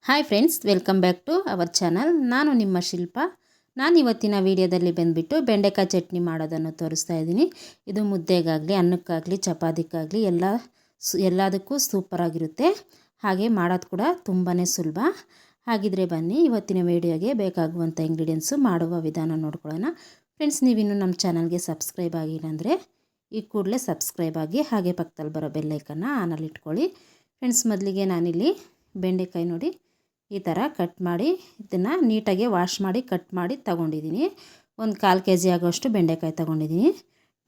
Hi friends, welcome back to our channel. ನಾನು ನಿಮ್ಮ ಶಿಲ್ಪ. ನಾನು ಇವತ್ತಿನ ವಿಡಿಯೋದಲ್ಲಿ ಬಂದುಬಿಟ್ಟು ಬೆಂಡೆಕಾಯಿ ಚಟ್ನಿ ಮಾಡೋದನ್ನು ತೋರಿಸ್ತಾ ಇದ್ದೀನಿ. ಇದು ಮುದ್ದೆಗಾಗಲಿ, ಅನ್ನಕ್ಕಾಗಲಿ, ಚಪಾತಿಗಾಗಲಿ ಎಲ್ಲದಕ್ಕೂ ಸೂಪರಾಗಿರುತ್ತೆ. ಹಾಗೆ ಮಾಡೋದು ಕೂಡ ತುಂಬಾ ಸುಲಭ. ಹಾಗಿದ್ರೆ ಬನ್ನಿ ಇವತ್ತಿನ ವಿಡಿಯೋಗೆ ಬೇಕಾಗುವಂಥ ಇಂಗ್ರೀಡಿಯೆಂಟ್ಸು ಮಾಡುವ ವಿಧಾನ ನೋಡ್ಕೊಳ್ಳೋಣ. ಫ್ರೆಂಡ್ಸ್, ನೀವಿನ್ನೂ ನಮ್ಮ ಚಾನಲ್ಗೆ ಸಬ್ಸ್ಕ್ರೈಬ್ ಆಗಿಲ್ಲ ಅಂದರೆ ಈ ಕೂಡಲೇ ಸಬ್ಸ್ಕ್ರೈಬ್ ಆಗಿ, ಹಾಗೆ ಪಕ್ಕದಲ್ಲಿ ಬರೋ ಬೆಲ್ಲೈಕನ್ನ ಆನಲ್ಲಿ ಇಟ್ಕೊಳ್ಳಿ. ಫ್ರೆಂಡ್ಸ್, ಮೊದಲಿಗೆ ನಾನಿಲ್ಲಿ ಬೆಂಡೆಕಾಯಿ ನೋಡಿ ಈ ಥರ ಕಟ್ ಮಾಡಿ ಇದನ್ನು ನೀಟಾಗಿ ವಾಶ್ ಮಾಡಿ ಕಟ್ ಮಾಡಿ ತಗೊಂಡಿದ್ದೀನಿ. ಒಂದು 1/4 kg ಆಗೋಷ್ಟು ಬೆಂಡೆಕಾಯಿ ತೊಗೊಂಡಿದ್ದೀನಿ.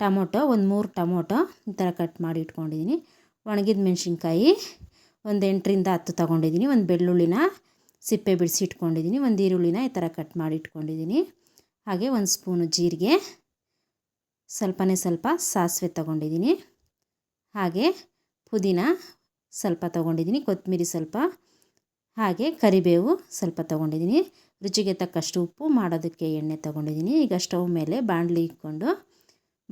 ಟೊಮೊಟೊ ಒಂದು 3 ಟೊಮೊಟೊ ಈ ಥರ ಕಟ್ ಮಾಡಿ ಇಟ್ಕೊಂಡಿದ್ದೀನಿ. ಒಣಗಿದ ಮೆಣಸಿನ್ಕಾಯಿ ಒಂದು 8ರಿಂದ 10 ತೊಗೊಂಡಿದ್ದೀನಿ. ಒಂದು ಬೆಳ್ಳುಳ್ಳಿನ ಸಿಪ್ಪೆ ಬಿಡಿಸಿ ಇಟ್ಕೊಂಡಿದ್ದೀನಿ. ಒಂದು ಈರುಳ್ಳಿನ ಈ ಥರ ಕಟ್ ಮಾಡಿ ಇಟ್ಕೊಂಡಿದ್ದೀನಿ. ಹಾಗೆ 1 ಸ್ಪೂನು ಜೀರಿಗೆ, ಸ್ವಲ್ಪ ಸಾಸಿವೆ ತೊಗೊಂಡಿದ್ದೀನಿ. ಹಾಗೆ ಪುದೀನ ಸ್ವಲ್ಪ ತೊಗೊಂಡಿದ್ದೀನಿ, ಕೊತ್ತಂಬರಿ ಸ್ವಲ್ಪ, ಹಾಗೆ ಕರಿಬೇವು ಸ್ವಲ್ಪ ತೊಗೊಂಡಿದ್ದೀನಿ. ರುಚಿಗೆ ತಕ್ಕಷ್ಟು ಉಪ್ಪು, ಮಾಡೋದಕ್ಕೆ ಎಣ್ಣೆ ತೊಗೊಂಡಿದ್ದೀನಿ. ಈಗ ಸ್ಟವ್ ಮೇಲೆ ಬಾಣಲಿ ಇಟ್ಕೊಂಡು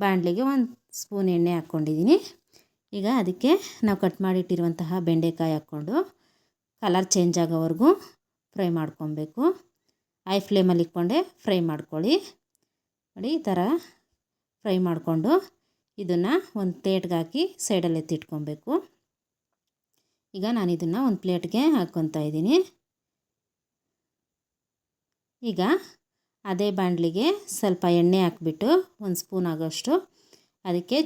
ಬಾಣಲಿಗೆ 1 ಸ್ಪೂನ್ ಎಣ್ಣೆ ಹಾಕ್ಕೊಂಡಿದ್ದೀನಿ. ಈಗ ಅದಕ್ಕೆ ನಾವು ಕಟ್ ಮಾಡಿಟ್ಟಿರುವಂತಹ ಬೆಂಡೆಕಾಯಿ ಹಾಕ್ಕೊಂಡು ಕಲರ್ ಚೇಂಜ್ ಆಗೋವರೆಗೂ ಫ್ರೈ ಮಾಡ್ಕೊಬೇಕು. ಹೈ ಫ್ಲೇಮಲ್ಲಿ ಇಟ್ಕೊಂಡೆ ಫ್ರೈ ಮಾಡ್ಕೊಳ್ಳಿ. ನೋಡಿ, ಈ ಥರ ಫ್ರೈ ಮಾಡಿಕೊಂಡು ಇದನ್ನು ಒಂದು ಪ್ಲೇಟ್ಗೆ ಹಾಕಿ ಸೈಡಲ್ಲಿ ಎತ್ತಿಟ್ಕೊಬೇಕು. ಈಗ ನಾನು ಇದನ್ನು ಒಂದು ಪ್ಲೇಟ್ಗೆ ಹಾಕ್ಕೊತಾ ಇದ್ದೀನಿ. ಈಗ ಅದೇ ಬಾಣಲಿಗೆ ಸ್ವಲ್ಪ ಎಣ್ಣೆ ಹಾಕ್ಬಿಟ್ಟು 1 ಸ್ಪೂನ್ ಆಗೋಷ್ಟು ಅದಕ್ಕೆ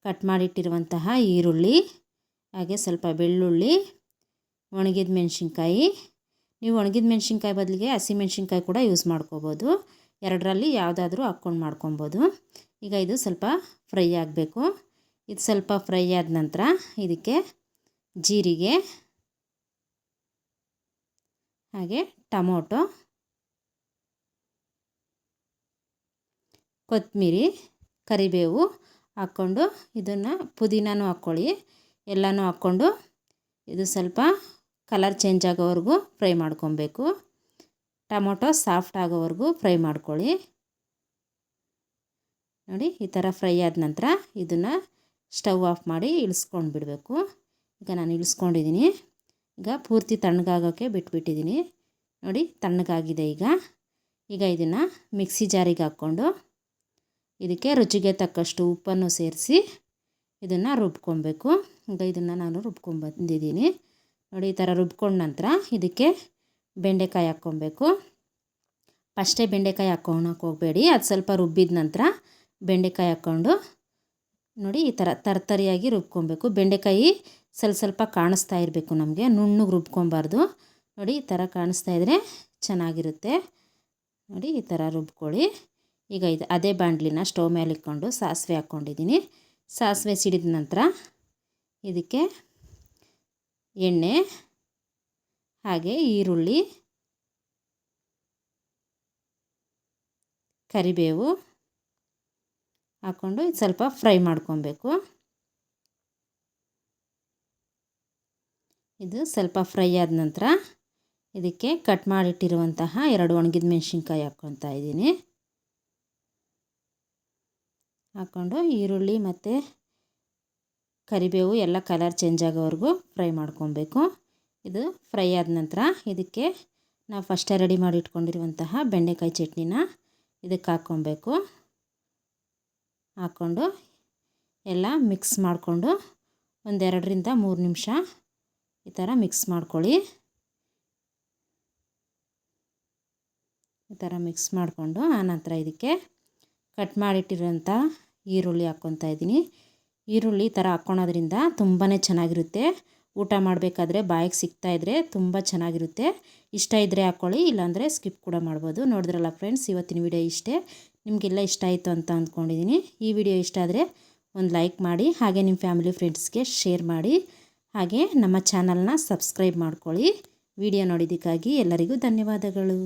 ಕಟ್ ಮಾಡಿಟ್ಟಿರುವಂತಹ ಈರುಳ್ಳಿ, ಹಾಗೆ ಸ್ವಲ್ಪ ಬೆಳ್ಳುಳ್ಳಿ, ಒಣಗಿದ ಮೆಣಸಿನ್ಕಾಯಿ. ನೀವು ಒಣಗಿದ ಮೆಣಸಿನ್ಕಾಯಿ ಬದಲಿಗೆ ಹಸಿಮೆಣಸಿನ್ಕಾಯಿ ಕೂಡ ಯೂಸ್ ಮಾಡ್ಕೋಬೋದು. ಎರಡರಲ್ಲಿ ಯಾವುದಾದ್ರೂ ಹಾಕ್ಕೊಂಡು ಮಾಡ್ಕೊಬೋದು. ಈಗ ಇದು ಸ್ವಲ್ಪ ಫ್ರೈ ಆಗಬೇಕು. ಇದು ಸ್ವಲ್ಪ ಫ್ರೈ ಆದ ನಂತರ ಇದಕ್ಕೆ ಜೀರಿಗೆ, ಹಾಗೆ ಟೊಮೊಟೊ, ಕೊತ್ತಂಬರಿ, ಕರಿಬೇವು ಹಾಕ್ಕೊಂಡು ಇದನ್ನು ಪುದೀನನೂ ಹಾಕ್ಕೊಳ್ಳಿ. ಎಲ್ಲನೂ ಹಾಕ್ಕೊಂಡು ಇದು ಸ್ವಲ್ಪ ಕಲರ್ ಚೇಂಜ್ ಆಗೋವರೆಗೂ ಫ್ರೈ ಮಾಡ್ಕೊಬೇಕು. ಟೊಮೊಟೊ ಸಾಫ್ಟ್ ಆಗೋವರೆಗೂ ಫ್ರೈ ಮಾಡ್ಕೊಳ್ಳಿ. ನೋಡಿ, ಈ ಥರ ಫ್ರೈ ಆದ ನಂತರ ಇದನ್ನು ಸ್ಟವ್ ಆಫ್ ಮಾಡಿ ಇಳಿಸ್ಕೊಂಡು ಬಿಡಬೇಕು. ಈಗ ನಾನು ಇಳಿಸ್ಕೊಂಡಿದ್ದೀನಿ. ಈಗ ಪೂರ್ತಿ ತಣ್ಣಗಾಗೋಕ್ಕೆ ಬಿಟ್ಬಿಟ್ಟಿದ್ದೀನಿ. ನೋಡಿ, ತಣ್ಣಗಾಗಿದೆ. ಈಗ ಇದನ್ನು ಮಿಕ್ಸಿ ಜಾರಿಗೆ ಹಾಕ್ಕೊಂಡು ಇದಕ್ಕೆ ರುಚಿಗೆ ತಕ್ಕಷ್ಟು ಉಪ್ಪನ್ನು ಸೇರಿಸಿ ಇದನ್ನು ರುಬ್ಕೊಬೇಕು. ಈಗ ಇದನ್ನು ನಾನು ರುಬ್ಕೊಂಡ್ಬಂದಿದ್ದೀನಿ. ನೋಡಿ, ಈ ಥರ ರುಬ್ಕೊಂಡ ನಂತರ ಇದಕ್ಕೆ ಬೆಂಡೆಕಾಯಿ ಹಾಕ್ಕೊಬೇಕು. ಫಸ್ಟೇ ಬೆಂಡೆಕಾಯಿ ಹಾಕ್ಕೊಳಕ್ಕೆ ಹೋಗಬೇಡಿ. ಅದು ಸ್ವಲ್ಪ ರುಬ್ಬಿದ ನಂತರ ಬೆಂಡೆಕಾಯಿ ಹಾಕ್ಕೊಂಡು ನೋಡಿ ಈ ಥರ ತರ್ತರಿಯಾಗಿ ರುಬ್ಕೊಬೇಕು. ಬೆಂಡೆಕಾಯಿ ಸ್ವಲ್ಪ ಕಾಣಿಸ್ತಾ ಇರಬೇಕು, ನಮಗೆ ನುಣ್ಣಗೆ ರುಬ್ಕೊಬಾರ್ದು. ನೋಡಿ, ಈ ಥರ ಕಾಣಿಸ್ತಾ ಇದ್ದರೆ ಚೆನ್ನಾಗಿರುತ್ತೆ. ನೋಡಿ, ಈ ಥರ ರುಬ್ಕೊಳ್ಳಿ. ಈಗ ಇದು ಅದೇ ಬಾಣಲಿನ ಸ್ಟವ್ ಮೇಲೆ ಇಟ್ಕೊಂಡು ಸಾಸಿವೆ ಹಾಕ್ಕೊಂಡಿದ್ದೀನಿ. ಸಾಸಿವೆ ಸಿಡಿದ ನಂತರ ಇದಕ್ಕೆ ಎಣ್ಣೆ, ಹಾಗೆ ಈರುಳ್ಳಿ, ಕರಿಬೇವು ಹಾಕ್ಕೊಂಡು ಇದು ಸ್ವಲ್ಪ ಫ್ರೈ ಮಾಡ್ಕೊಬೇಕು. ಇದು ಸ್ವಲ್ಪ ಫ್ರೈ ಆದ ನಂತರ ಇದಕ್ಕೆ ಕಟ್ ಮಾಡಿಟ್ಟಿರುವಂತಹ 2 ಒಣಗಿದ ಮೆಣಸಿನ್ಕಾಯಿ ಹಾಕ್ಕೊತಾ ಇದ್ದೀನಿ. ಹಾಕ್ಕೊಂಡು ಈರುಳ್ಳಿ ಮತ್ತು ಕರಿಬೇವು ಎಲ್ಲ ಕಲರ್ ಚೇಂಜ್ ಆಗೋವರೆಗೂ ಫ್ರೈ ಮಾಡ್ಕೊಬೇಕು. ಇದು ಫ್ರೈ ಆದ ನಂತರ ಇದಕ್ಕೆ ನಾವು ಫಸ್ಟೇ ರೆಡಿ ಮಾಡಿ ಇಟ್ಕೊಂಡಿರುವಂತಹ ಬೆಂಡೆಕಾಯಿ ಚಟ್ನಿನ ಇದಕ್ಕೆ ಹಾಕ್ಕೊಬೇಕು. ಹಾಕ್ಕೊಂಡು ಎಲ್ಲ ಮಿಕ್ಸ್ ಮಾಡಿಕೊಂಡು ಒಂದು 2ರಿಂದ 3 ನಿಮಿಷ ಈ ಥರ ಮಿಕ್ಸ್ ಮಾಡ್ಕೊಳ್ಳಿ. ಈ ಥರ ಮಿಕ್ಸ್ ಮಾಡಿಕೊಂಡು ಆನಂತರ ಇದಕ್ಕೆ ಕಟ್ ಮಾಡಿಟ್ಟಿರೋಂಥ ಈರುಳ್ಳಿ ಹಾಕ್ಕೊತಾ ಇದ್ದೀನಿ. ಈರುಳ್ಳಿ ಈ ಥರ ಹಾಕ್ಕೊಳೋದ್ರಿಂದ ತುಂಬಾ ಚೆನ್ನಾಗಿರುತ್ತೆ. ಊಟ ಮಾಡಬೇಕಾದ್ರೆ ಬಾಯಿಗೆ ಸಿಗ್ತಾಯಿದ್ರೆ ತುಂಬ ಚೆನ್ನಾಗಿರುತ್ತೆ. ಇಷ್ಟ ಇದ್ದರೆ ಹಾಕ್ಕೊಳ್ಳಿ, ಇಲ್ಲಾಂದರೆ ಸ್ಕಿಪ್ ಕೂಡ ಮಾಡ್ಬೋದು. ನೋಡಿದ್ರಲ್ಲ ಫ್ರೆಂಡ್ಸ್, ಇವತ್ತಿನ ವಿಡಿಯೋ ಇಷ್ಟೇ. ನಿಮಗೆಲ್ಲ ಇಷ್ಟ ಆಯಿತು ಅಂತ ಅಂದ್ಕೊಂಡಿದ್ದೀನಿ. ಈ ವಿಡಿಯೋ ಇಷ್ಟ ಆದರೆ ಒಂದು ಲೈಕ್ ಮಾಡಿ, ಹಾಗೆ ನಿಮ್ಮ ಫ್ಯಾಮಿಲಿ ಫ್ರೆಂಡ್ಸ್ಗೆ ಶೇರ್ ಮಾಡಿ, ಹಾಗೆ ನಮ್ಮ ಚಾನಲ್ನ ಸಬ್ಸ್ಕ್ರೈಬ್ ಮಾಡ್ಕೊಳ್ಳಿ. ವಿಡಿಯೋ ನೋಡಿದ್ದಕ್ಕಾಗಿ ಎಲ್ಲರಿಗೂ ಧನ್ಯವಾದಗಳು.